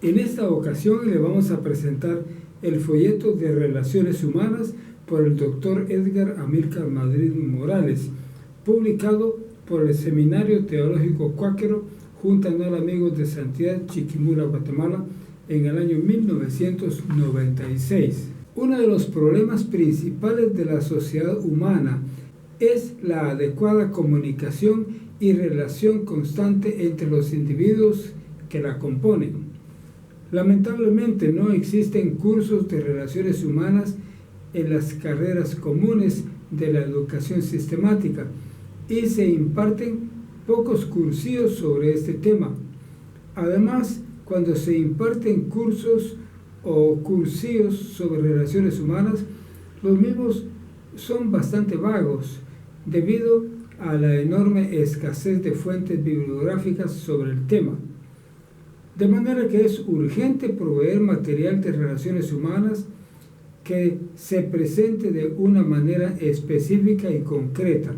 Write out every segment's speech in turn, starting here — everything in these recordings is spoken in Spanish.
En esta ocasión le vamos a presentar el folleto de Relaciones Humanas por el Dr. Edgar Amílcar Madrid Morales, publicado por el Seminario Teológico Cuáquero junto a Amigos de Santidad, Chiquimula, Guatemala, en el año 1996. Uno de los problemas principales de la sociedad humana es la adecuada comunicación y relación constante entre los individuos que la componen. Lamentablemente no existen cursos de relaciones humanas en las carreras comunes de la educación sistemática y se imparten pocos cursillos sobre este tema. Además, cuando se imparten cursos o cursillos sobre relaciones humanas, los mismos son bastante vagos debido a la enorme escasez de fuentes bibliográficas sobre el tema. De manera que es urgente proveer material de relaciones humanas que se presente de una manera específica y concreta.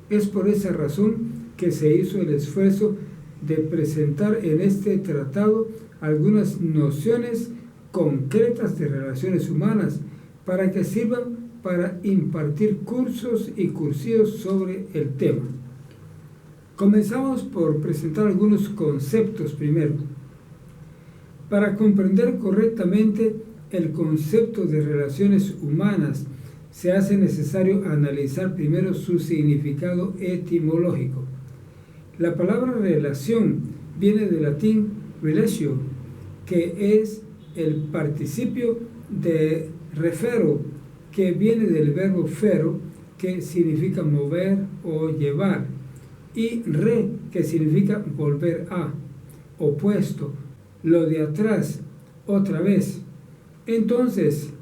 Es por esa razón que se hizo el esfuerzo de presentar en este tratado algunas nociones concretas de relaciones humanas para que sirvan para impartir cursos y cursillos sobre el tema. Comenzamos por presentar algunos conceptos primero. Para comprender correctamente el concepto de relaciones humanas, se hace necesario analizar primero su significado etimológico. La palabra relación viene del latín relatio, que es el participio de refero, que viene del verbo fero, que significa mover o llevar, y re, que significa volver a, opuesto, lo de atrás, otra vez. Entonces,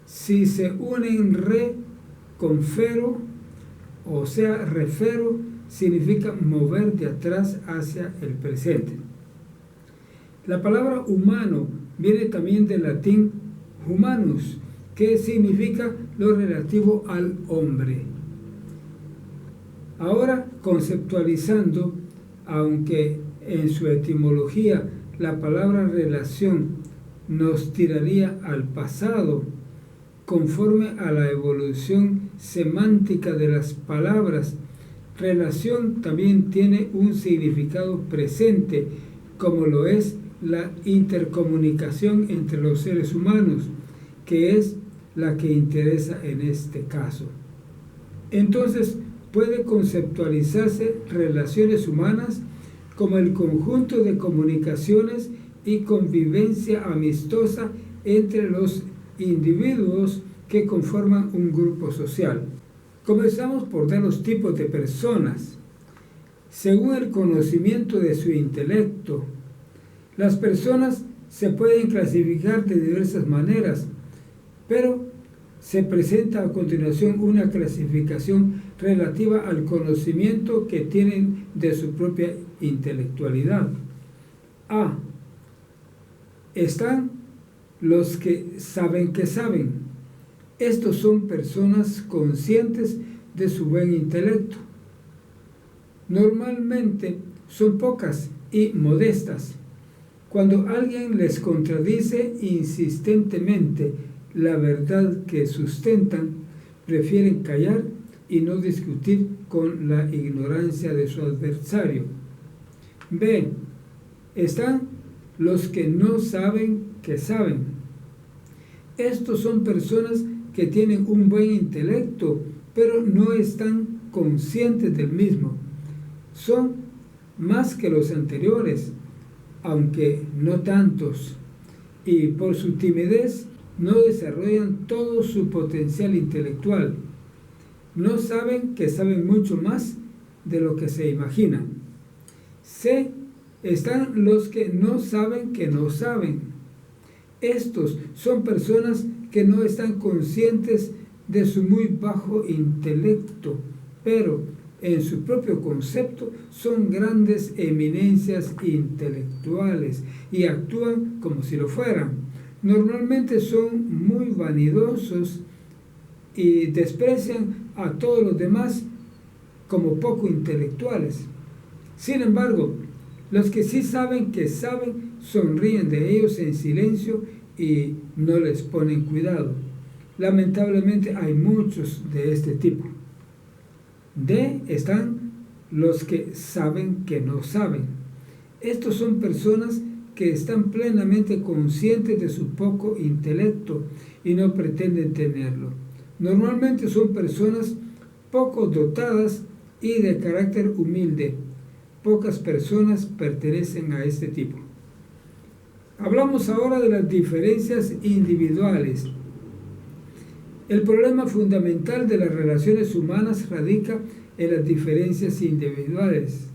si se unen re con fero, o sea, refero, significa mover de atrás hacia el presente. La palabra humano viene también del latín humanus, que significa lo relativo al hombre. Ahora, conceptualizando, aunque en su etimología la palabra relación nos tiraría al pasado, conforme a la evolución semántica de las palabras, relación también tiene un significado presente, como lo es la intercomunicación entre los seres humanos, que es la que interesa en este caso. Entonces, puede conceptualizarse relaciones humanas como el conjunto de comunicaciones y convivencia amistosa entre los individuos que conforman un grupo social. Comenzamos por ver los tipos de personas. Según el conocimiento de su intelecto, las personas se pueden clasificar de diversas maneras, pero se presenta a continuación una clasificación relativa al conocimiento que tienen de su propia intelectualidad. A. Están los que saben que saben. Estos son personas conscientes de su buen intelecto. Normalmente son pocas y modestas. Cuando alguien les contradice insistentemente la verdad que sustentan, prefieren callar y no discutir con la ignorancia de su adversario. B. Están los que no saben que saben. Estos son personas que tienen un buen intelecto, pero no están conscientes del mismo. Son más que los anteriores, aunque no tantos, y por su timidez no desarrollan todo su potencial intelectual. No saben que saben mucho más de lo que se imaginan. C. Están los que no saben que no saben. Estos son personas que no están conscientes de su muy bajo intelecto, pero en su propio concepto son grandes eminencias intelectuales y actúan como si lo fueran. Normalmente son muy vanidosos y desprecian a todos los demás como poco intelectuales. Sin embargo, los que sí saben que saben sonríen de ellos en silencio y no les ponen cuidado. Lamentablemente hay muchos de este tipo. D están los que saben que no saben. Estos son personas que están plenamente conscientes de su poco intelecto y no pretenden tenerlo. Normalmente son personas poco dotadas y de carácter humilde. Pocas personas pertenecen a este tipo. Hablamos ahora de las diferencias individuales. El problema fundamental de las relaciones humanas radica en las diferencias individuales.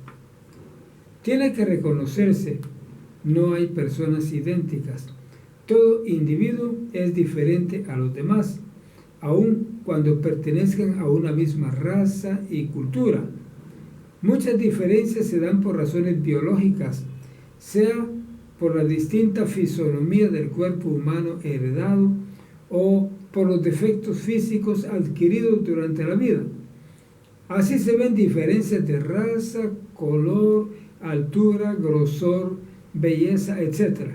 Tiene que reconocerse, no hay personas idénticas. Todo individuo es diferente a los demás, aun cuando pertenezcan a una misma raza y cultura. Muchas diferencias se dan por razones biológicas, sea por la distinta fisonomía del cuerpo humano heredado o por los defectos físicos adquiridos durante la vida. Así se ven diferencias de raza, color, altura, grosor, belleza, etc.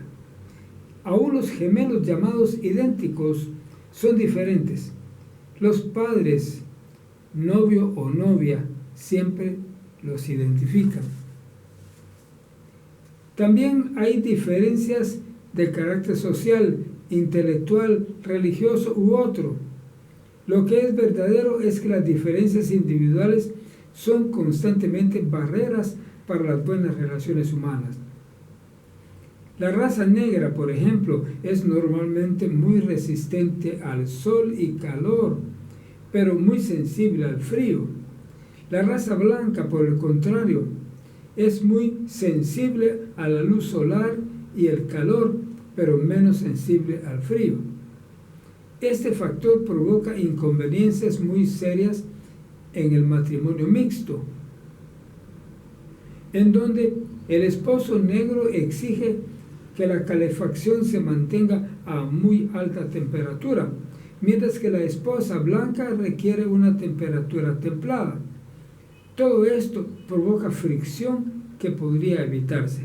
Aún los gemelos llamados idénticos son diferentes. Los padres, novio o novia, siempre los identifican. También hay diferencias de carácter social, intelectual, religioso u otro. Lo que es verdadero es que las diferencias individuales son constantemente barreras para las buenas relaciones humanas. La raza negra, por ejemplo, es normalmente muy resistente al sol y calor, pero muy sensible al frío. La raza blanca, por el contrario, es muy sensible a la luz solar y el calor, pero menos sensible al frío. Este factor provoca inconveniencias muy serias en el matrimonio mixto, en donde el esposo negro exige que la calefacción se mantenga a muy alta temperatura, mientras que la esposa blanca requiere una temperatura templada. Todo esto provoca fricción que podría evitarse.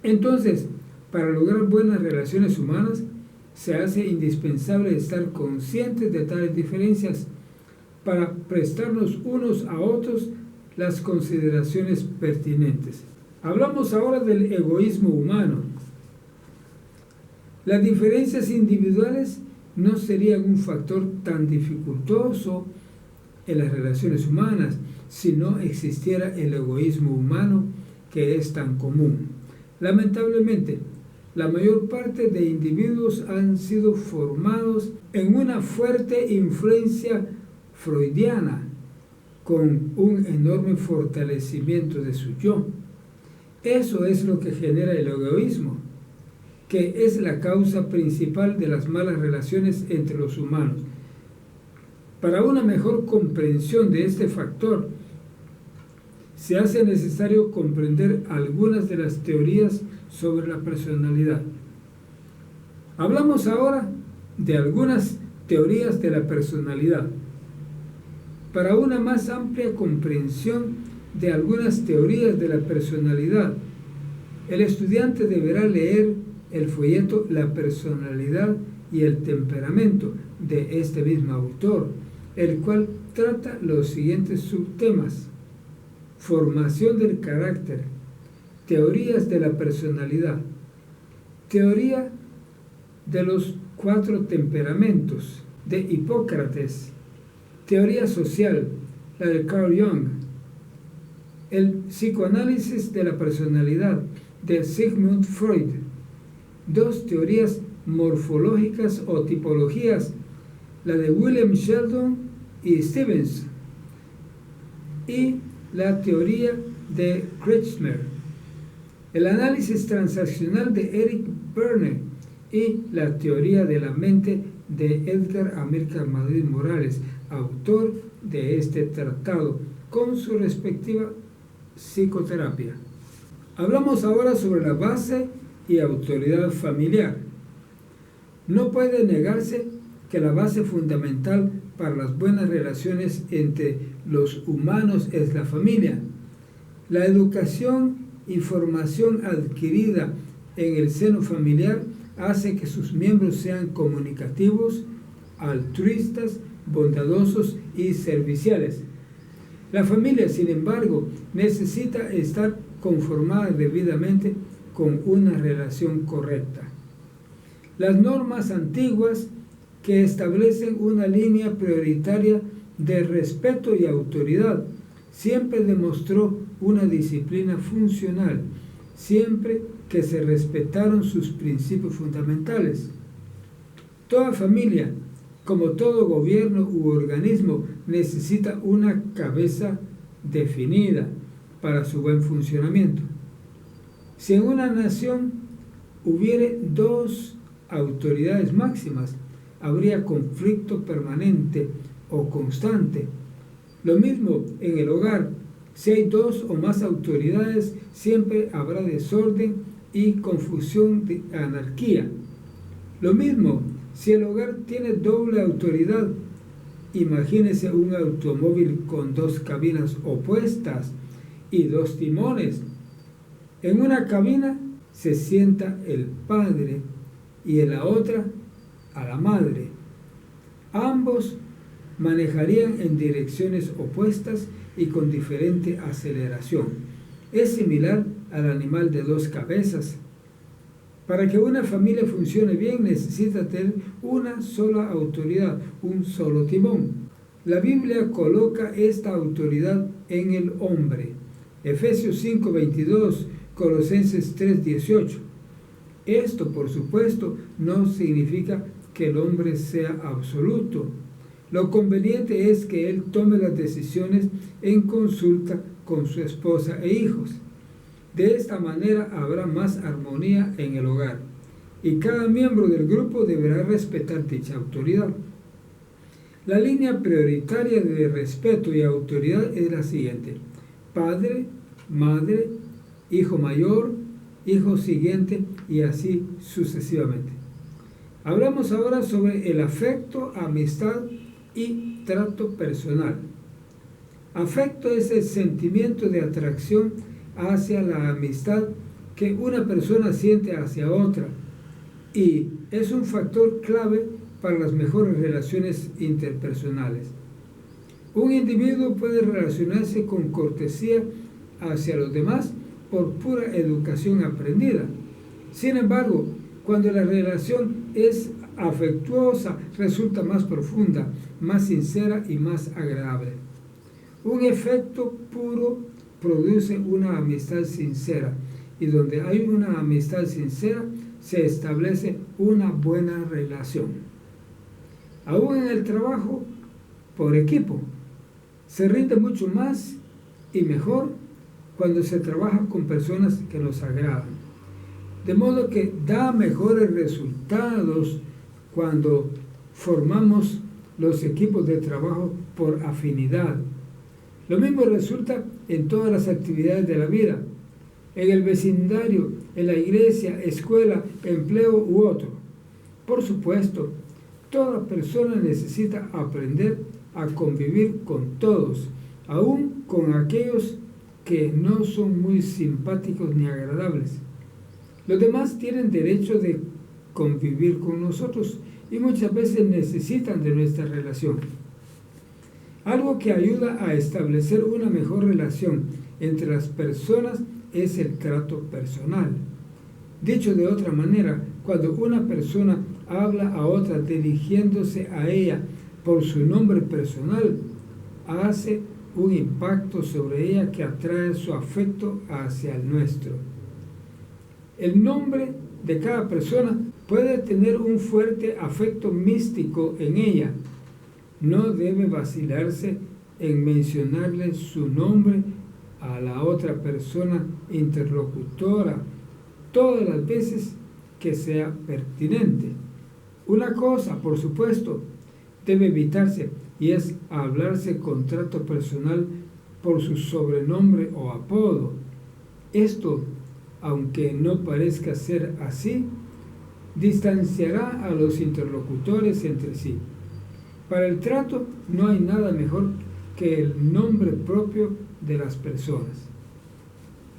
Entonces, para lograr buenas relaciones humanas, se hace indispensable estar conscientes de tales diferencias para prestarnos unos a otros las consideraciones pertinentes. Hablamos ahora del egoísmo humano. Las diferencias individuales no serían un factor tan dificultoso en las relaciones humanas si no existiera el egoísmo humano que es tan común. Lamentablemente, la mayor parte de individuos han sido formados en una fuerte influencia freudiana, con un enorme fortalecimiento de su yo. Eso es lo que genera el egoísmo, que es la causa principal de las malas relaciones entre los humanos. Para una mejor comprensión de este factor, se hace necesario comprender algunas de las teorías sobre la personalidad. Hablamos ahora de algunas teorías de la personalidad. Para una más amplia comprensión de algunas teorías de la personalidad, el estudiante deberá leer el folleto La personalidad y el temperamento de este mismo autor, el cual trata los siguientes subtemas: formación del carácter, teorías de la personalidad, teoría de los 4 temperamentos de Hipócrates, teoría social, la de Carl Jung, el psicoanálisis de la personalidad de Sigmund Freud, 2 teorías morfológicas o tipologías, la de William Sheldon y Stevens, y la teoría de Kretschmer, el análisis transaccional de Eric Berne y la teoría de la mente de Edgar Amílcar Madrid Morales, autor de este tratado, con su respectiva psicoterapia. Hablamos ahora sobre la base y autoridad familiar. No puede negarse que la base fundamental para las buenas relaciones entre los humanos es la familia. La educación y formación adquirida en el seno familiar hace que sus miembros sean comunicativos, altruistas, bondadosos y serviciales. La familia, sin embargo, necesita estar conformada debidamente con una relación correcta. Las normas antiguas que establecen una línea prioritaria de respeto y autoridad siempre demostró una disciplina funcional, siempre que se respetaron sus principios fundamentales. Toda familia, como todo gobierno u organismo, necesita una cabeza definida para su buen funcionamiento. Si en una nación hubiere dos autoridades máximas, habría conflicto permanente o constante. Lo mismo en el hogar. Si hay dos o más autoridades, siempre habrá desorden y confusión de anarquía. Lo mismo, si el hogar tiene doble autoridad, imagínese un automóvil con dos cabinas opuestas y dos timones. En una cabina se sienta el padre y en la otra a la madre. Ambos manejarían en direcciones opuestas y con diferente aceleración. Es similar al animal de dos cabezas. Para que una familia funcione bien necesita tener una sola autoridad, un solo timón. La Biblia coloca esta autoridad en el hombre. Efesios 5:22, Colosenses 3:18. Esto, por supuesto, no significa que el hombre sea absoluto. Lo conveniente es que él tome las decisiones en consulta con su esposa e hijos. De esta manera habrá más armonía en el hogar y cada miembro del grupo deberá respetar dicha autoridad. La línea prioritaria de respeto y autoridad es la siguiente: padre, madre, hijo mayor, hijo siguiente y así sucesivamente. Hablamos ahora sobre el afecto, amistad y trato personal. Afecto es el sentimiento de atracción hacia la amistad que una persona siente hacia otra y es un factor clave para las mejores relaciones interpersonales. Un individuo puede relacionarse con cortesía hacia los demás por pura educación aprendida. Sin embargo, cuando la relación es afectuosa, resulta más profunda, más sincera y más agradable. Un efecto puro produce una amistad sincera, y donde hay una amistad sincera, se establece una buena relación. Aún en el trabajo por equipo, se rinde mucho más y mejor cuando se trabaja con personas que nos agradan. De modo que da mejores resultados cuando formamos los equipos de trabajo por afinidad. Lo mismo resulta en todas las actividades de la vida, en el vecindario, en la iglesia, escuela, empleo u otro. Por supuesto, toda persona necesita aprender a convivir con todos, aun con aquellos que no son muy simpáticos ni agradables. Los demás tienen derecho de convivir con nosotros y muchas veces necesitan de nuestra relación. Algo que ayuda a establecer una mejor relación entre las personas es el trato personal. Dicho de otra manera, cuando una persona habla a otra dirigiéndose a ella por su nombre personal, hace un impacto sobre ella que atrae su afecto hacia el nuestro. El nombre de cada persona puede tener un fuerte afecto místico en ella. No debe vacilarse en mencionarle su nombre a la otra persona interlocutora todas las veces que sea pertinente. Una cosa, por supuesto, debe evitarse y es hablarse con trato personal por su sobrenombre o apodo. Esto, aunque no parezca ser así, distanciará a los interlocutores entre sí. Para el trato no hay nada mejor que el nombre propio de las personas.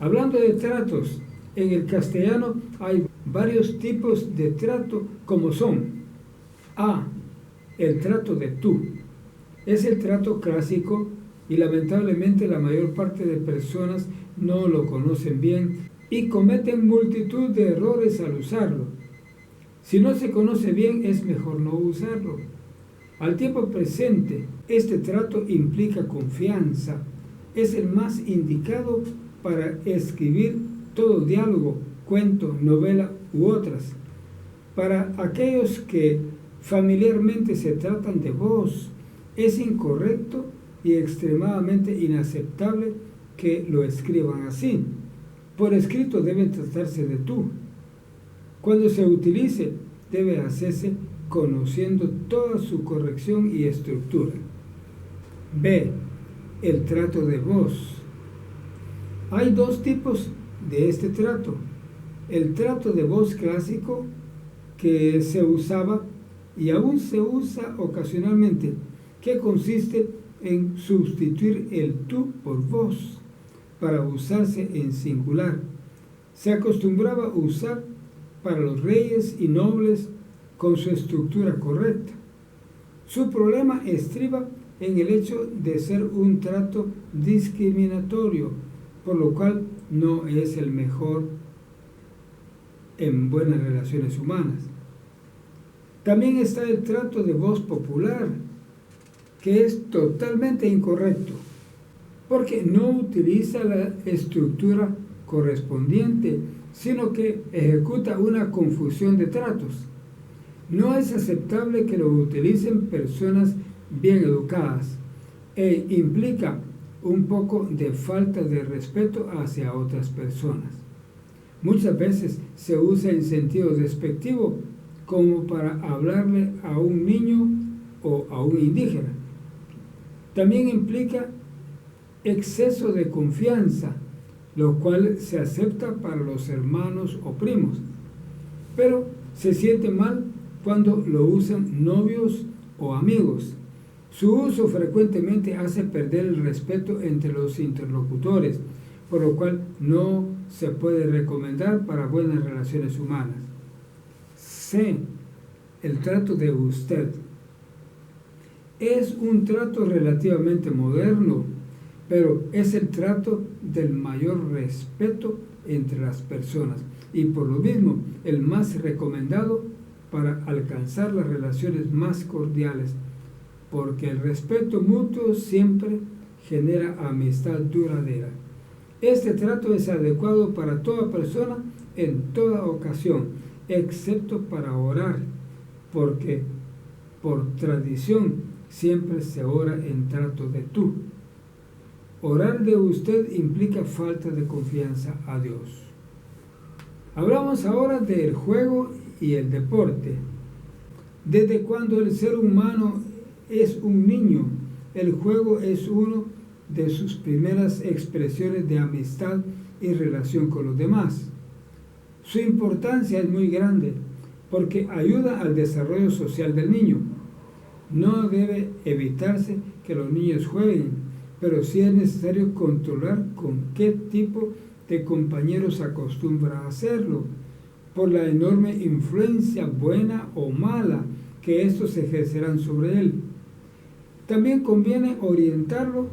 Hablando de tratos, En el castellano hay varios tipos de trato, como son: A. El trato de tú. Es el trato clásico y lamentablemente la mayor parte de personas no lo conocen bien y cometen multitud de errores al usarlo. Si no se conoce bien, es mejor no usarlo. Al tiempo presente, este trato implica confianza. Es el más indicado para escribir todo diálogo, cuento, novela u otras. Para aquellos que familiarmente se tratan de vos, es incorrecto y extremadamente inaceptable que lo escriban así. Por escrito debe tratarse de tú. Cuando se utilice, debe hacerse conociendo toda su corrección y estructura. B. El trato de vos. Hay dos tipos de este trato. El trato de voz clásico, que se usaba y aún se usa ocasionalmente, que consiste en sustituir el tú por vos para usarse en singular. Se acostumbraba a usar para los reyes y nobles con su estructura correcta. Su problema estriba en el hecho de ser un trato discriminatorio, por lo cual no es el mejor en buenas relaciones humanas. También está el trato de voz popular, que es totalmente incorrecto, porque no utiliza la estructura correspondiente, sino que ejecuta una confusión de tratos. No es aceptable que lo utilicen personas bien educadas e implica un poco de falta de respeto hacia otras personas. Muchas veces se usa en sentido despectivo, como para hablarle a un niño o a un indígena. También implica exceso de confianza, lo cual se acepta para los hermanos o primos, pero se siente mal cuando lo usan novios o amigos. Su uso frecuentemente hace perder el respeto entre los interlocutores, por lo cual no se puede recomendar para buenas relaciones humanas. C. El trato de usted. Es un trato relativamente moderno, pero es el trato del mayor respeto entre las personas y por lo mismo el más recomendado para alcanzar las relaciones más cordiales, porque el respeto mutuo siempre genera amistad duradera. Este trato es adecuado para toda persona en toda ocasión, excepto para orar, porque por tradición siempre se ora en trato de tú. Orar de usted implica falta de confianza a Dios. Hablamos ahora del juego y el deporte. Desde cuando el ser humano es un niño, el juego es uno de sus primeras expresiones de amistad y relación con los demás. Su importancia es muy grande porque ayuda al desarrollo social del niño. No debe evitarse que los niños jueguen, pero sí es necesario controlar con qué tipo de compañeros acostumbra a hacerlo, por la enorme influencia buena o mala que estos ejercerán sobre él. También conviene orientarlo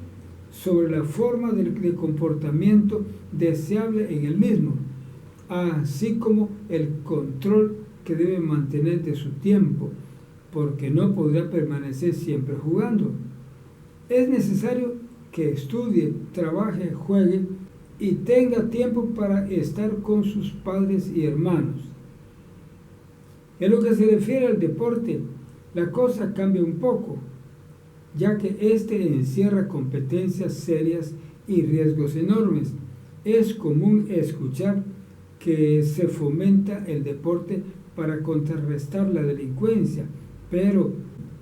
sobre la forma de comportamiento deseable en el mismo, así como el control que debe mantener de su tiempo, porque no podrá permanecer siempre jugando. Es necesario que estudie, trabaje, juegue y tenga tiempo para estar con sus padres y hermanos. En lo que se refiere al deporte, la cosa cambia un poco, ya que este encierra competencias serias y riesgos enormes. Es común escuchar que se fomenta el deporte para contrarrestar la delincuencia, pero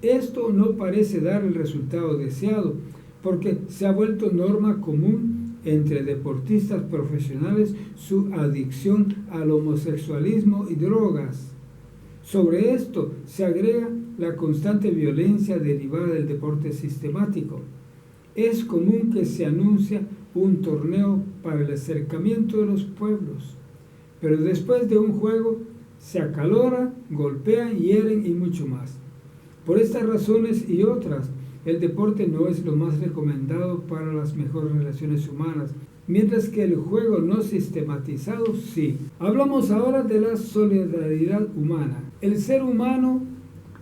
esto no parece dar el resultado deseado, porque se ha vuelto norma común entre deportistas profesionales su adicción al homosexualismo y drogas. Sobre esto se agrega la constante violencia derivada del deporte sistemático. Es común que se anuncia un torneo para el acercamiento de los pueblos, pero después de un juego se acaloran, golpean, hieren y mucho más. Por estas razones y otras, el deporte no es lo más recomendado para las mejores relaciones humanas, mientras que el juego no sistematizado sí. Hablamos ahora de la solidaridad humana. El ser humano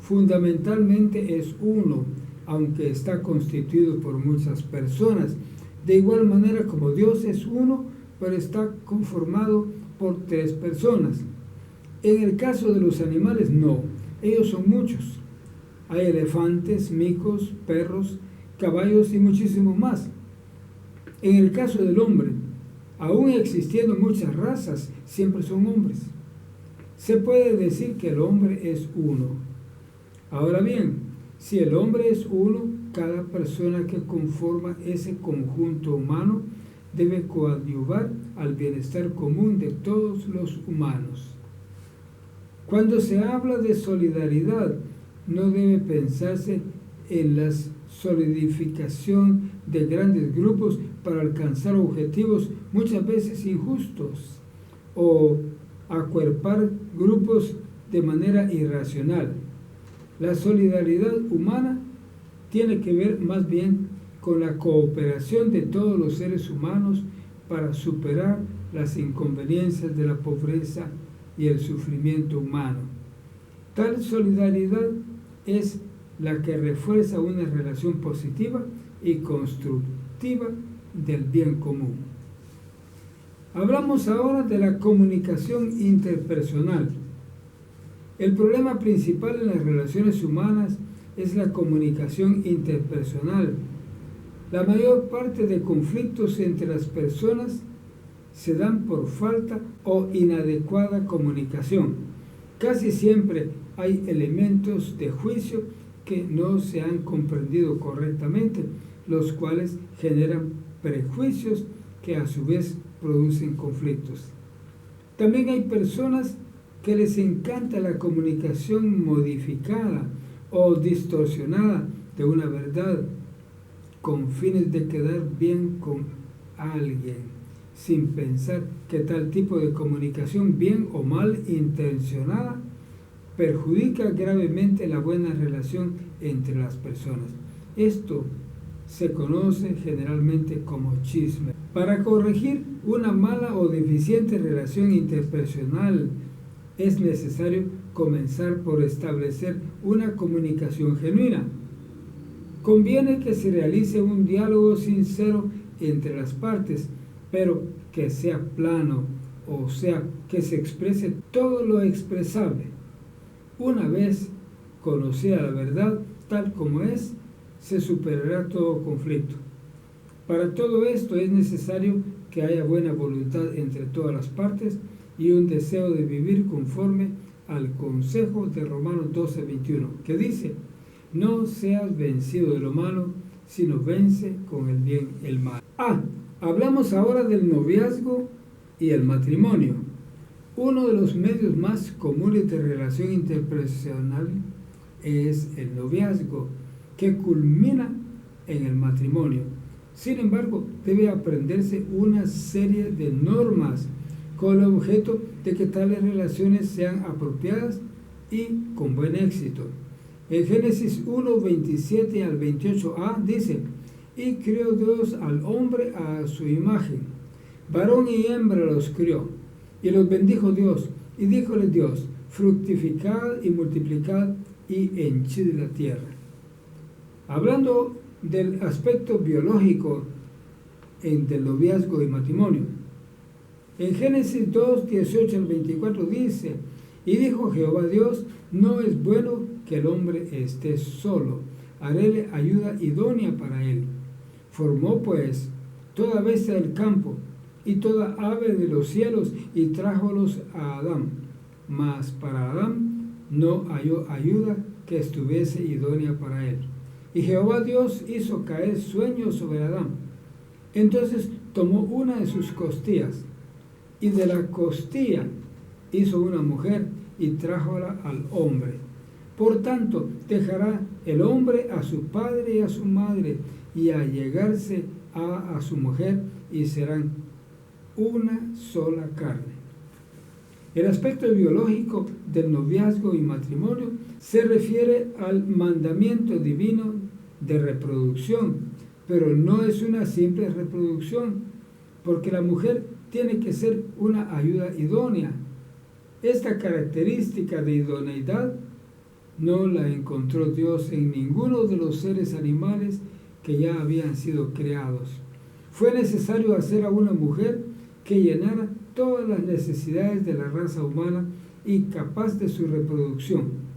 fundamentalmente es uno, aunque está constituido por muchas personas. De igual manera como Dios es uno, pero está conformado por 3 personas. En el caso de los animales, no. Ellos son muchos. Hay elefantes, micos, perros, caballos y muchísimos más. En el caso del hombre, aún existiendo muchas razas, siempre son hombres. Se puede decir que el hombre es uno. Ahora bien, si el hombre es uno, cada persona que conforma ese conjunto humano debe coadyuvar al bienestar común de todos los humanos. Cuando se habla de solidaridad, no debe pensarse en la solidificación de grandes grupos para alcanzar objetivos muchas veces injustos o acuerpar grupos de manera irracional. La solidaridad humana tiene que ver más bien con la cooperación de todos los seres humanos para superar las inconveniencias de la pobreza y el sufrimiento humano. Tal solidaridad es la que refuerza una relación positiva y constructiva del bien común. Hablamos ahora de la comunicación interpersonal. El problema principal en las relaciones humanas es la comunicación interpersonal. La mayor parte de conflictos entre las personas se dan por falta o inadecuada comunicación. Casi siempre hay elementos de juicio que no se han comprendido correctamente, los cuales generan prejuicios que a su vez producen conflictos. También hay personas que les encanta la comunicación modificada o distorsionada de una verdad con fines de quedar bien con alguien, sin pensar que tal tipo de comunicación, bien o mal intencionada, perjudica gravemente la buena relación entre las personas. Esto se conoce generalmente como chisme. Para corregir una mala o deficiente relación interpersonal, es necesario comenzar por establecer una comunicación genuina. Conviene que se realice un diálogo sincero entre las partes, pero que sea plano, o sea, que se exprese todo lo expresable. Una vez conocida la verdad tal como es, se superará todo conflicto. Para todo esto es necesario que haya buena voluntad entre todas las partes y un deseo de vivir conforme al consejo de Romanos 12:21, que dice: no seas vencido de lo malo, sino vence con el bien el mal. Hablamos ahora del noviazgo y el matrimonio. Uno de los medios más comunes de relación interpersonal es el noviazgo, que culmina en el matrimonio. Sin embargo, debe aprenderse una serie de normas con el objeto de que tales relaciones sean apropiadas y con buen éxito. En Génesis 1, 27 al 28a dice: y crió Dios al hombre a su imagen, varón y hembra los crió, y los bendijo Dios, y díjole Dios: fructificad y multiplicad y henchid la tierra. Hablando del aspecto biológico del noviazgo y matrimonio, en Génesis 2, 18 al 24 dice: y dijo Jehová Dios: no es bueno que el hombre esté solo, haréle ayuda idónea para él. Formó pues toda bestia del campo y toda ave de los cielos y trájolos a Adán. Mas para Adán no halló ayuda que estuviese idónea para él. Y Jehová Dios hizo caer sueño sobre Adán. Entonces tomó una de sus costillas, y de la costilla hizo una mujer y trájola al hombre. Por tanto, dejará el hombre a su padre y a su madre, y allegarse a su mujer, y serán una sola carne. El aspecto biológico del noviazgo y matrimonio se refiere al mandamiento divino de reproducción, pero no es una simple reproducción, porque la mujer tiene que ser una ayuda idónea. Esta característica de idoneidad no la encontró Dios en ninguno de los seres animales que ya habían sido creados. Fue necesario hacer a una mujer que llenara todas las necesidades de la raza humana y capaz de su reproducción.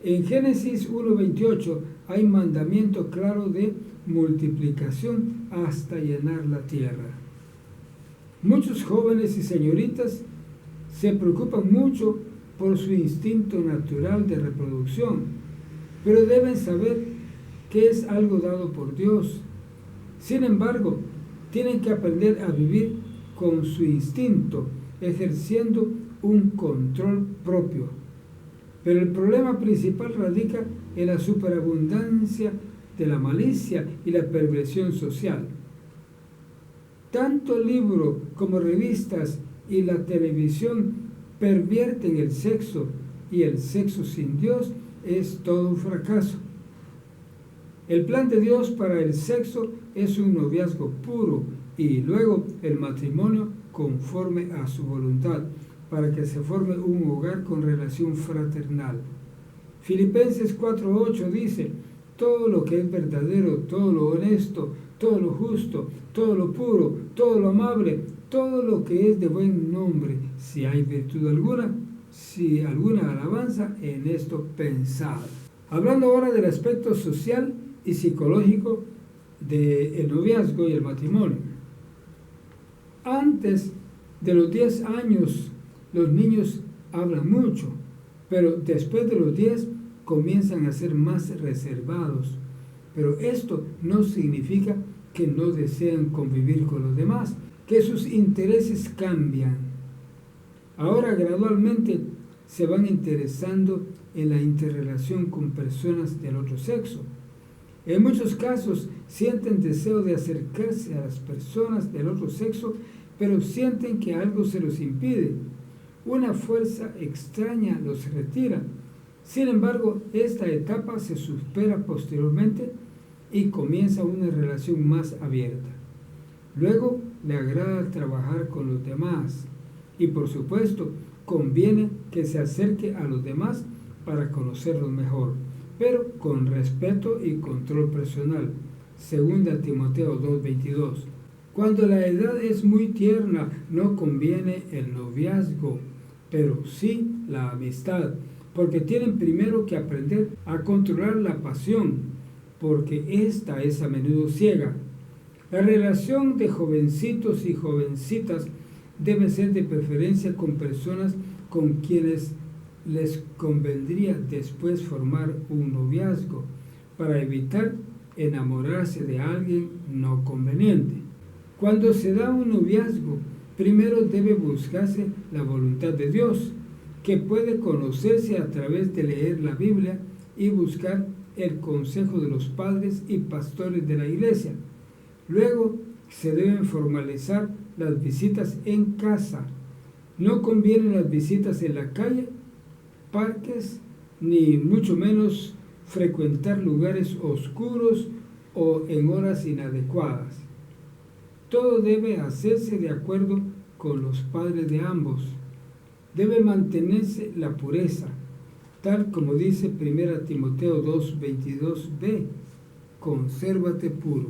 En Génesis 1:28 hay mandamiento claro de multiplicación hasta llenar la tierra. Muchos jóvenes y señoritas se preocupan mucho por su instinto natural de reproducción, pero deben saber que es algo dado por Dios. Sin embargo, tienen que aprender a vivir con su instinto, ejerciendo un control propio. Pero el problema principal radica en la superabundancia de la malicia y la perversión social. Tanto el libro como revistas y la televisión pervierten el sexo, y el sexo sin Dios es todo un fracaso. El plan de Dios para el sexo es un noviazgo puro y luego el matrimonio conforme a su voluntad, para que se forme un hogar con relación fraternal. Filipenses 4:8 dice: todo lo que es verdadero, todo lo honesto, todo lo justo, todo lo puro, todo lo amable, todo lo que es de buen nombre, si hay virtud alguna, si alguna alabanza, en esto pensad. Hablando ahora del aspecto social y psicológico del noviazgo y el matrimonio. Antes de los 10 años, los niños hablan mucho, pero después de los 10 comienzan a ser más reservados. Pero esto no significa que no desean convivir con los demás, que sus intereses cambian. Ahora gradualmente se van interesando en la interrelación con personas del otro sexo. En muchos casos sienten deseo de acercarse a las personas del otro sexo, pero sienten que algo se los impide. Una fuerza extraña los retira. Sin embargo, esta etapa se supera posteriormente y comienza una relación más abierta. Luego le agrada trabajar con los demás y, por supuesto, conviene que se acerque a los demás para conocerlos mejor, pero con respeto y control personal. 2 Timoteo 2:22. Cuando la edad es muy tierna, no conviene el noviazgo, pero sí la amistad, porque tienen primero que aprender a controlar la pasión, porque esta es a menudo ciega. La relación de jovencitos y jovencitas debe ser de preferencia con personas con quienes les convendría después formar un noviazgo, para evitar enamorarse de alguien no conveniente. Cuando se da un noviazgo, primero debe buscarse la voluntad de Dios, que puede conocerse a través de leer la Biblia y buscar el consejo de los padres y pastores de la iglesia. Luego se deben formalizar las visitas en casa. No convienen las visitas en la calle, parques, ni mucho menos frecuentar lugares oscuros o en horas inadecuadas. Todo debe hacerse de acuerdo con los padres de ambos. Debe mantenerse la pureza, tal como dice 1 Timoteo 2:22b, consérvate puro.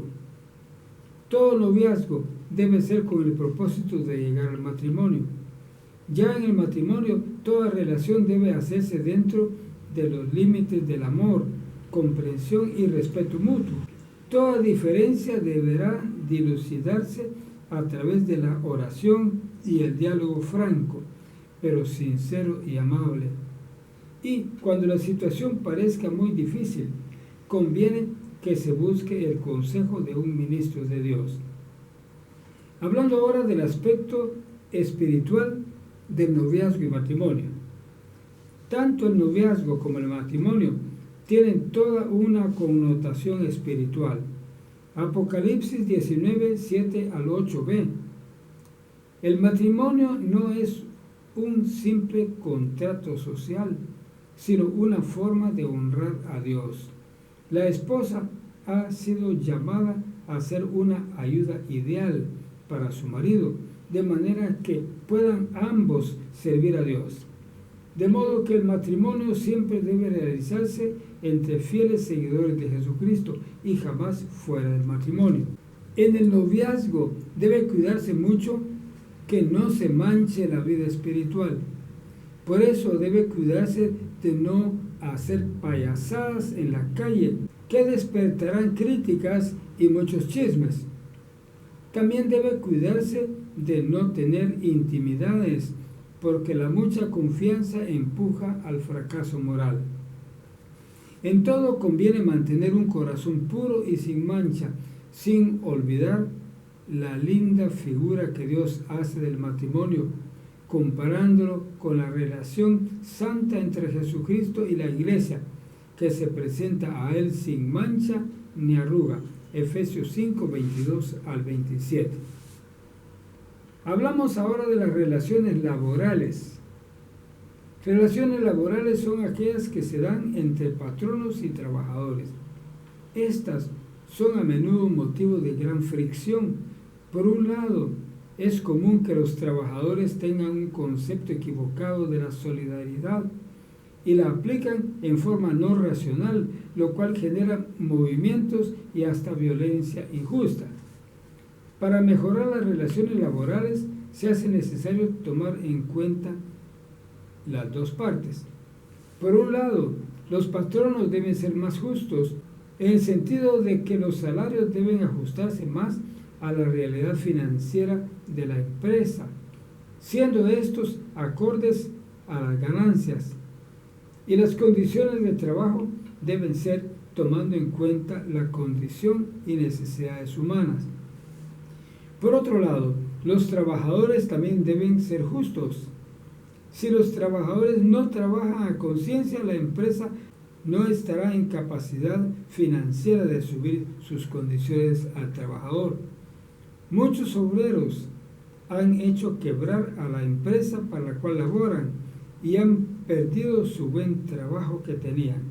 Todo noviazgo debe ser con el propósito de llegar al matrimonio. Ya en el matrimonio, toda relación debe hacerse dentro de los límites del amor, comprensión y respeto mutuo. Toda diferencia deberá dilucidarse a través de la oración y el diálogo franco, pero sincero y amable. Y cuando la situación parezca muy difícil, conviene que se busque el consejo de un ministro de Dios. Hablando ahora del aspecto espiritual del noviazgo y matrimonio. Tanto el noviazgo como el matrimonio tienen toda una connotación espiritual. Apocalipsis 19, 7 al 8b. El matrimonio no es un simple contrato social, sino una forma de honrar a Dios. La esposa ha sido llamada a ser una ayuda ideal para su marido, de manera que puedan ambos servir a Dios. De modo que el matrimonio siempre debe realizarse entre fieles seguidores de Jesucristo y jamás fuera del matrimonio. En el noviazgo debe cuidarse mucho que no se manche la vida espiritual. Por eso debe cuidarse de no hacer payasadas en la calle que despertarán críticas y muchos chismes. También debe cuidarse de no tener intimidades, porque la mucha confianza empuja al fracaso moral. En todo conviene mantener un corazón puro y sin mancha, sin olvidar la linda figura que Dios hace del matrimonio, comparándolo con la relación santa entre Jesucristo y la Iglesia, que se presenta a Él sin mancha ni arruga. Efesios 5, 22 al 27. Hablamos ahora de las relaciones laborales. Relaciones laborales son aquellas que se dan entre patronos y trabajadores. Estas son a menudo motivo de gran fricción. Por un lado, es común que los trabajadores tengan un concepto equivocado de la solidaridad y la aplican en forma no racional, lo cual genera movimientos y hasta violencia injusta. Para mejorar las relaciones laborales se hace necesario tomar en cuenta las dos partes. Por un lado, los patronos deben ser más justos, en el sentido de que los salarios deben ajustarse más a la realidad financiera de la empresa, siendo estos acordes a las ganancias. Y las condiciones de trabajo deben ser tomando en cuenta la condición y necesidades humanas. Por otro lado, los trabajadores también deben ser justos. Si los trabajadores no trabajan a conciencia, la empresa no estará en capacidad financiera de subir sus condiciones al trabajador. Muchos obreros han hecho quebrar a la empresa para la cual laboran y han perdido su buen trabajo que tenían.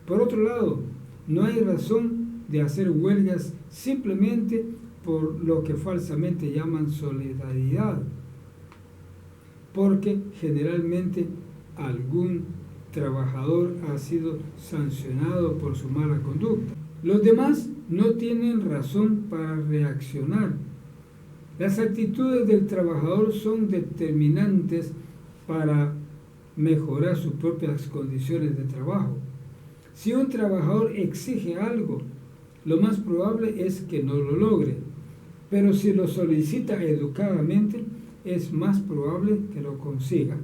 Por otro lado, no hay razón de hacer huelgas simplemente por lo que falsamente llaman solidaridad, porque generalmente algún trabajador ha sido sancionado por su mala conducta. Los demás no tienen razón para reaccionar. Las actitudes del trabajador son determinantes para mejorar sus propias condiciones de trabajo. Si un trabajador exige algo, lo más probable es que no lo logre, pero si lo solicita educadamente, es más probable que lo consiga.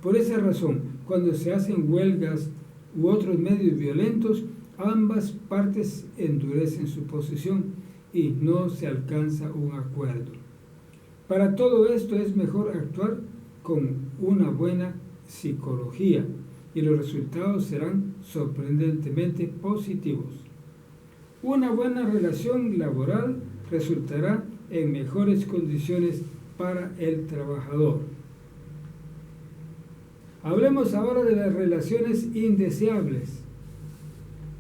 Por esa razón, cuando se hacen huelgas u otros medios violentos, ambas partes endurecen su posición y no se alcanza un acuerdo. Para todo esto es mejor actuar con una buena psicología y los resultados serán sorprendentemente positivos. Una buena relación laboral resultará en mejores condiciones para el trabajador. Hablemos ahora de las relaciones indeseables.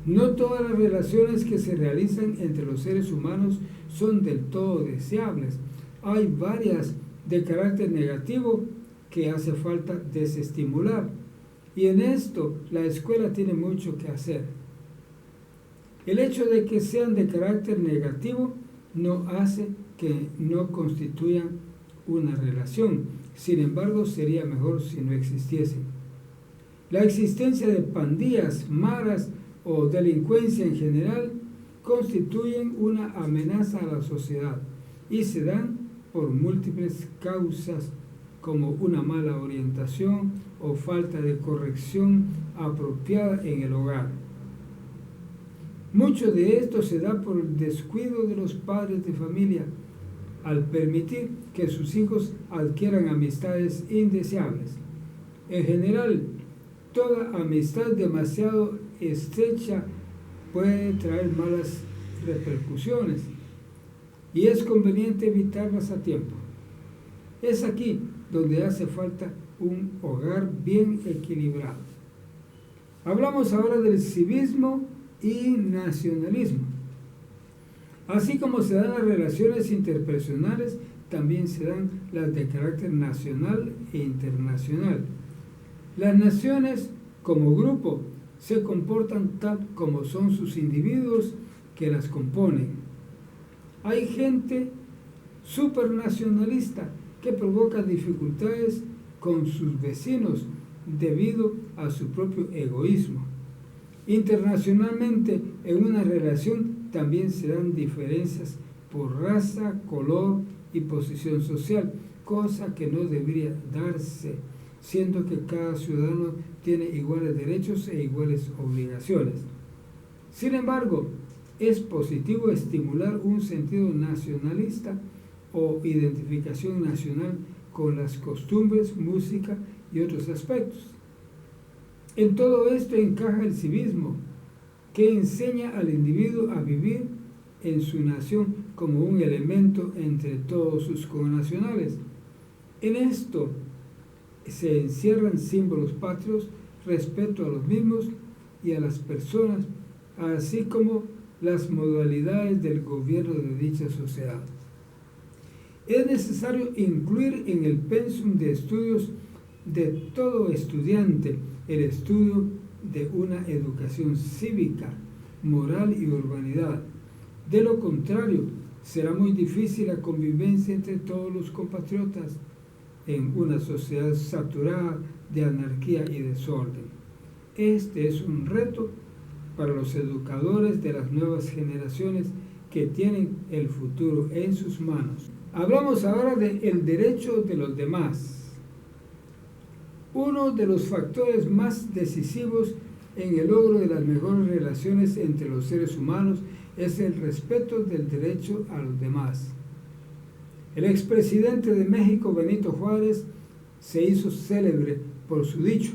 No todas las relaciones que se realizan entre los seres humanos son del todo deseables. Hay varias de carácter negativo que hace falta desestimular. Y en esto la escuela tiene mucho que hacer. El hecho de que sean de carácter negativo no hace que no constituyan una relación. Sin embargo, sería mejor si no existiesen. La existencia de pandillas, maras o delincuencia en general constituyen una amenaza a la sociedad y se dan por múltiples causas como una mala orientación o falta de corrección apropiada en el hogar. Mucho de esto se da por el descuido de los padres de familia al permitir que sus hijos adquieran amistades indeseables. En general, toda amistad demasiado estrecha puede traer malas repercusiones y es conveniente evitarlas a tiempo. Es aquí donde hace falta un hogar bien equilibrado. Hablamos ahora del civismo y nacionalismo. Así como se dan las relaciones interpersonales, también se dan las de carácter nacional e internacional. Las naciones, como grupo, se comportan tal como son sus individuos que las componen. Hay gente supernacionalista que provoca dificultades con sus vecinos debido a su propio egoísmo. Internacionalmente, en una relación también se dan diferencias por raza, color y posición social, cosa que no debería darse, siendo que cada ciudadano tiene iguales derechos e iguales obligaciones. Sin embargo, es positivo estimular un sentido nacionalista o identificación nacional con las costumbres, música y otros aspectos. En todo esto encaja el civismo, que enseña al individuo a vivir en su nación como un elemento entre todos sus connacionales. En esto se encierran símbolos patrios, respeto a los mismos y a las personas, así como las modalidades del gobierno de dicha sociedad. Es necesario incluir en el pensum de estudios de todo estudiante el estudio de una educación cívica, moral y urbanidad. De lo contrario, será muy difícil la convivencia entre todos los compatriotas en una sociedad saturada de anarquía y desorden. Este es un reto para los educadores de las nuevas generaciones que tienen el futuro en sus manos. Hablamos ahora del derecho de los demás. Uno de los factores más decisivos en el logro de las mejores relaciones entre los seres humanos es el respeto del derecho a los demás. El expresidente de México, Benito Juárez, se hizo célebre por su dicho: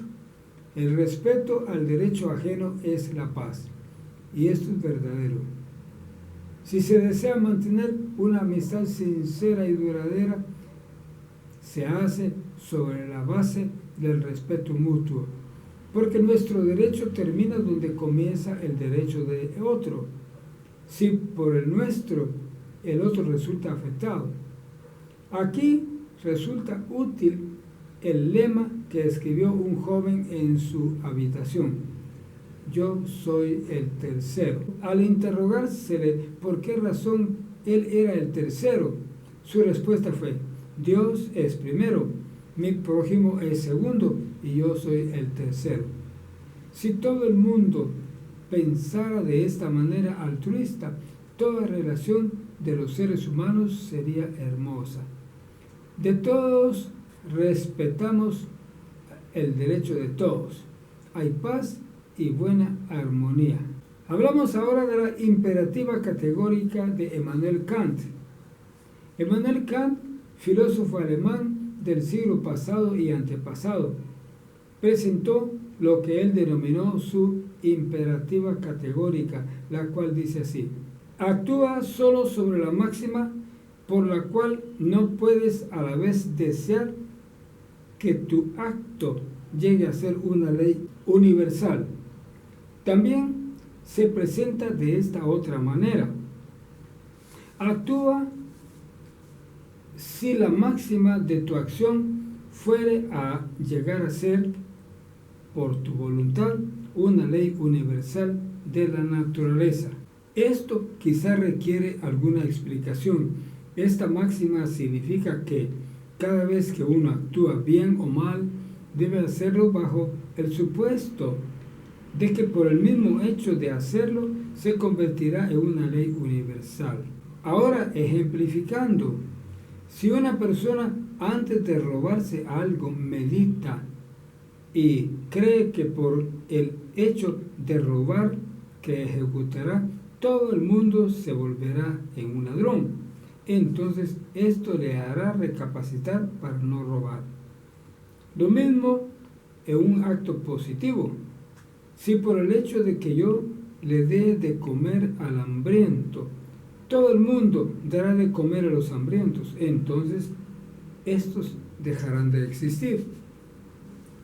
el respeto al derecho ajeno es la paz. Y esto es verdadero. Si se desea mantener una amistad sincera y duradera, se hace sobre la base del respeto mutuo, porque nuestro derecho termina donde comienza el derecho de otro, si por el nuestro el otro resulta afectado. Aquí resulta útil el lema que escribió un joven en su habitación: yo soy el tercero. Al interrogársele por qué razón él era el tercero, su respuesta fue: Dios es primero, mi prójimo es segundo y yo soy el tercero. Si todo el mundo pensara de esta manera altruista, toda relación de los seres humanos sería hermosa. De todos respetamos el derecho de todos. Hay paz y buena armonía. Hablamos ahora de la imperativa categórica de Immanuel Kant. Immanuel Kant, filósofo alemán del siglo pasado y antepasado, presentó lo que él denominó su imperativa categórica, la cual dice así: actúa solo sobre la máxima por la cual no puedes a la vez desear que tu acto llegue a ser una ley universal. También se presenta de esta otra manera: actúa si la máxima de tu acción fuere a llegar a ser, por tu voluntad, una ley universal de la naturaleza. Esto quizá requiere alguna explicación. Esta máxima significa que cada vez que uno actúa bien o mal, debe hacerlo bajo el supuesto de que por el mismo hecho de hacerlo se convertirá en una ley universal. Ahora, ejemplificando, si una persona antes de robarse algo medita y cree que por el hecho de robar que ejecutará, todo el mundo se volverá en un ladrón, entonces esto le hará recapacitar para no robar. Lo mismo en un acto positivo. Si por el hecho de que yo le dé de comer al hambriento, todo el mundo dará de comer a los hambrientos, entonces estos dejarán de existir.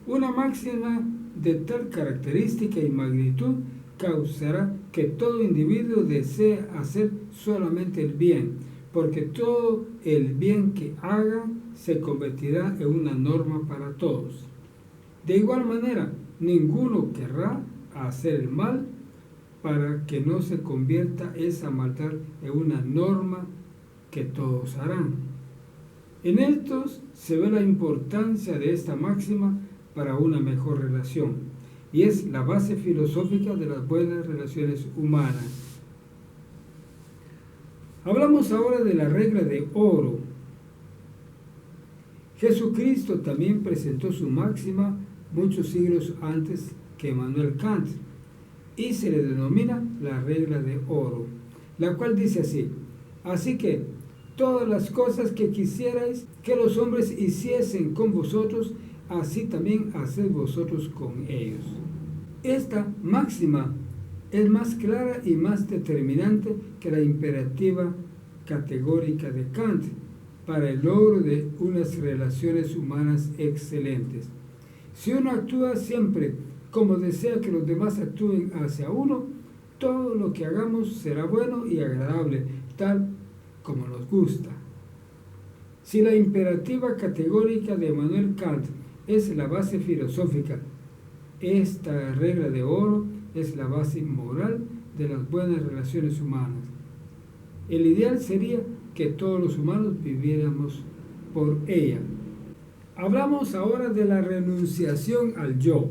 Una máxima de tal característica y magnitud causará que todo individuo desee hacer solamente el bien, porque todo el bien que haga se convertirá en una norma para todos. De igual manera, ninguno querrá hacer el mal para que no se convierta esa maldad en una norma que todos harán. En estos se ve la importancia de esta máxima para una mejor relación, y es la base filosófica de las buenas relaciones humanas. Hablamos ahora de la regla de oro. Jesucristo también presentó su máxima muchos siglos antes que Immanuel Kant, y se le denomina la regla de oro, la cual dice así: así que todas las cosas que quisierais que los hombres hiciesen con vosotros, así también haced vosotros con ellos. Esta máxima es más clara y más determinante que la imperativa categórica de Kant para el logro de unas relaciones humanas excelentes. Si uno actúa siempre como desea que los demás actúen hacia uno, todo lo que hagamos será bueno y agradable, tal como nos gusta. Si la imperativa categórica de Immanuel Kant es la base filosófica, esta regla de oro es la base moral de las buenas relaciones humanas. El ideal sería que todos los humanos viviéramos por ella. Hablamos ahora de la renunciación al yo.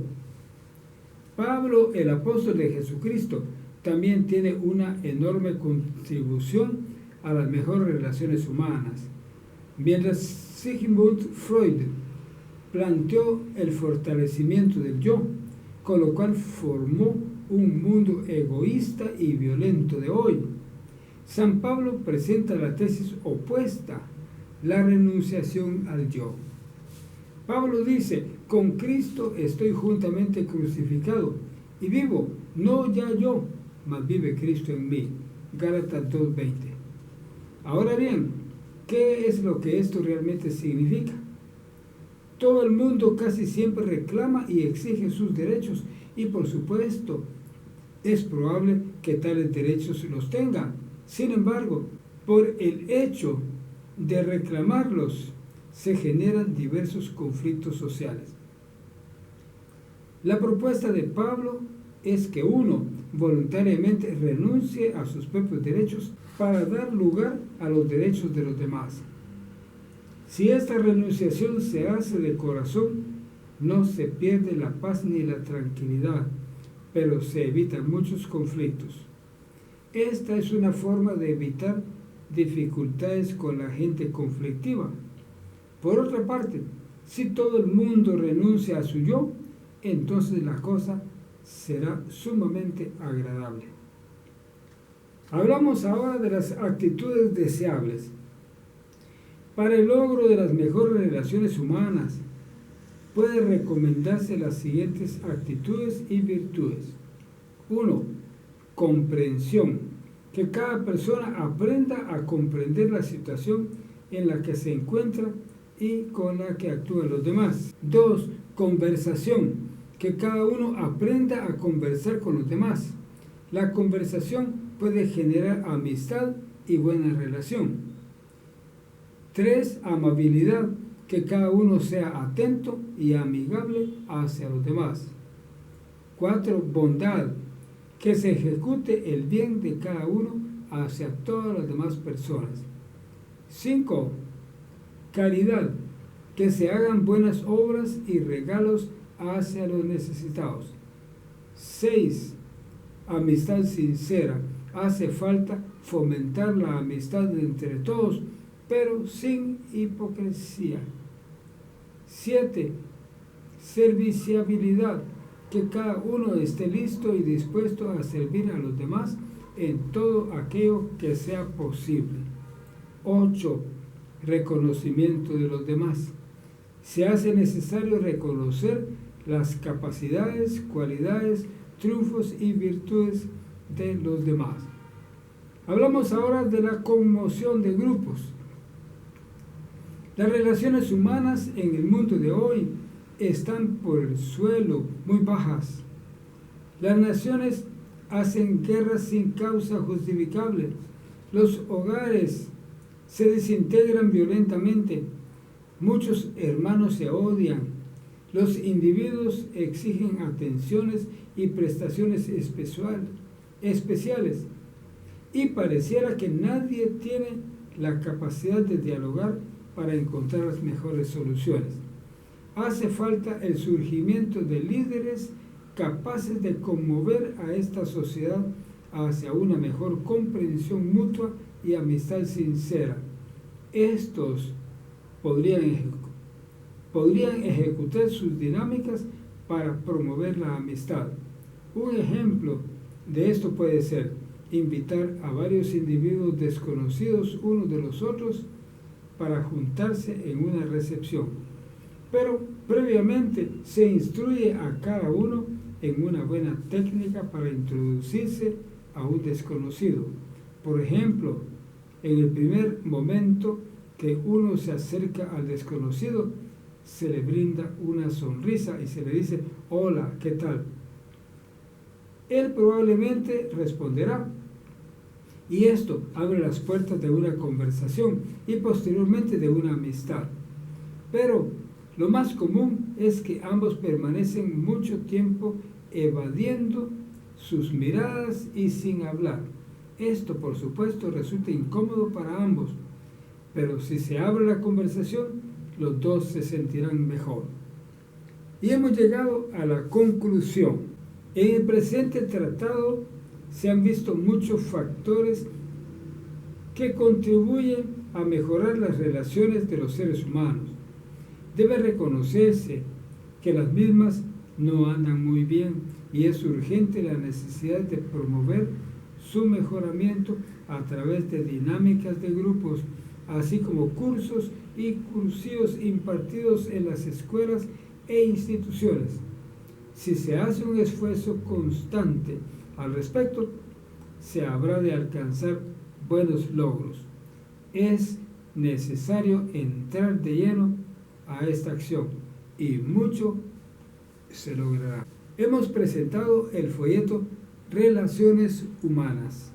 Pablo, el apóstol de Jesucristo, también tiene una enorme contribución a las mejores relaciones humanas. Mientras Sigmund Freud planteó el fortalecimiento del yo, con lo cual formó un mundo egoísta y violento de hoy, San Pablo presenta la tesis opuesta, la renunciación al yo. Pablo dice: con Cristo estoy juntamente crucificado, y vivo, no ya yo, mas vive Cristo en mí. Gálatas 2:20. Ahora bien, ¿qué es lo que esto realmente significa? Todo el mundo casi siempre reclama y exige sus derechos, y por supuesto, es probable que tales derechos los tenga. Sin embargo, por el hecho de reclamarlos, se generan diversos conflictos sociales. La propuesta de Pablo es que uno voluntariamente renuncie a sus propios derechos para dar lugar a los derechos de los demás. Si esta renunciación se hace de corazón, no se pierde la paz ni la tranquilidad, pero se evitan muchos conflictos. Esta es una forma de evitar dificultades con la gente conflictiva. Por otra parte, si todo el mundo renuncia a su yo, entonces la cosa será sumamente agradable. Hablamos ahora de las actitudes deseables. Para el logro de las mejores relaciones humanas, puede recomendarse las siguientes actitudes y virtudes. 1. Comprensión. Que cada persona aprenda a comprender la situación en la que se encuentra y con la que actúan los demás. 2. Conversación. Que cada uno aprenda a conversar con los demás. La conversación puede generar amistad y buena relación. 3. Amabilidad. Que cada uno sea atento y amigable hacia los demás. 4. Bondad. Que se ejecute el bien de cada uno hacia todas las demás personas. 5. Caridad. Que se hagan buenas obras y regalos hacia los necesitados. 6. Amistad sincera. Hace falta fomentar la amistad entre todos, pero sin hipocresía. 7. Serviciabilidad. Que cada uno esté listo y dispuesto a servir a los demás en todo aquello que sea posible. 8. Reconocimiento de los demás. Se hace necesario reconocer las capacidades, cualidades, triunfos y virtudes de los demás. Hablamos ahora de la conmoción de grupos. Las relaciones humanas en el mundo de hoy están por el suelo, muy bajas. Las naciones hacen guerras sin causa justificable. Los hogares se desintegran violentamente. Muchos hermanos se odian. Los individuos exigen atenciones y prestaciones especiales. Y pareciera que nadie tiene la capacidad de dialogar para encontrar las mejores soluciones. Hace falta el surgimiento de líderes capaces de conmover a esta sociedad hacia una mejor comprensión mutua y amistad sincera. Estos podrían ejecutar sus dinámicas para promover la amistad. Un ejemplo de esto puede ser invitar a varios individuos desconocidos unos de los otros para juntarse en una recepción. Pero previamente se instruye a cada uno en una buena técnica para introducirse a un desconocido. Por ejemplo, en el primer momento que uno se acerca al desconocido, se le brinda una sonrisa y se le dice: hola, ¿qué tal? Él probablemente responderá, y esto abre las puertas de una conversación y posteriormente de una amistad. Pero lo más común es que ambos permanecen mucho tiempo evadiendo sus miradas y sin hablar. Esto, por supuesto, resulta incómodo para ambos, pero si se abre la conversación, los dos se sentirán mejor. Y hemos llegado a la conclusión. En el presente tratado se han visto muchos factores que contribuyen a mejorar las relaciones de los seres humanos. Debe reconocerse que las mismas no andan muy bien y es urgente la necesidad de promover su mejoramiento a través de dinámicas de grupos, así como cursos y cursivos impartidos en las escuelas e instituciones. Si se hace un esfuerzo constante al respecto, se habrá de alcanzar buenos logros. Es necesario entrar de lleno a esta acción y mucho se logrará. Hemos presentado el folleto Relaciones Humanas.